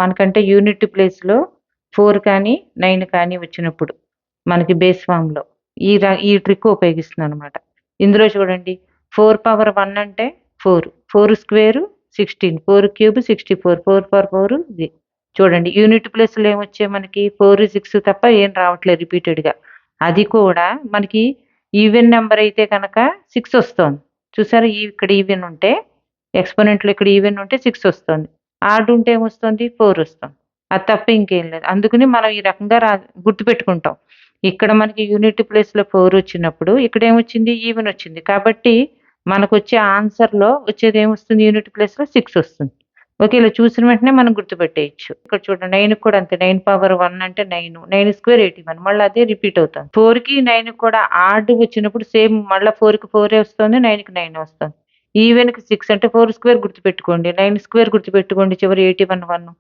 మనకంటే యూనిట్ ప్లేస్‌లో 4 కానీ, 9 కానీ వచ్చినప్పుడు మనకి బేస్ ఫార్మ్‌లో ఈ ట్రిక్ ఉపయోగిస్తున్నాననమాట. ఇందులో చూడండి 4 పవర్ 1 అంటే 4, 4 స్క్వేర్ 16, 4 క్యూబ్ 64, 4 పవర్ 4 ఇది. చూడండి యూనిట్ ప్లేస్‌లో ఏమొచ్చాయి మనకి 4, 6 తప్ప ఏం రావట్లేదు రిపీటెడ్‌గా. అది కూడా మనకి ఈవెన్ నంబర్ అయితే గనక 6 వస్తోంది. చూసారా? ఇక్కడ ఈవెన్ ఉంటే ఎక్స్‌పోనెంట్‌లో ఇక్కడ ఈవెన్ ఉంటే 6 వస్తోంది. ఆడ్ ఉంటే ఏమొస్తుంది? 4 వస్తుంది. అది తప్ప ఇంకేం లేదు. అందుకని మనం ఈ రకంగా గుర్తుపెట్టుకుంటాం. ఇక్కడ మనకి యూనిట్ ప్లేస్‌లో 4 వచ్చినప్పుడు ఇక్కడేమొచ్చింది? ఈవెన్ వచ్చింది. కాబట్టి మనకొచ్చే ఆన్సర్‌లో వచ్చేదేమొస్తుంది? యూనిట్ ప్లేస్‌లో 6 వస్తుంది. ఓకే. ఇలా చూసిన వెంటనే మనం గుర్తుపెట్టేయొచ్చు. ఇక్కడ చూడండి 9కి కూడా అంతే. 9 పవర్ 1 అంటే 9. 9 స్క్వేర్ 81. మళ్ళీ అదే రిపీట్ అవుతుంది. 4కి 9కి కూడా ఆడ్ వచ్చినప్పుడు సేమ్ మళ్ళా 4కి 4 వస్తుంది. 9కి 9 వస్తుంది. ఈవెన్‌కి 6 అంటే 4 స్క్వేర్ గుర్తుపెట్టుకోండి. 9 స్క్వేర్ గుర్తుపెట్టుకోండి. చివరి 81 1.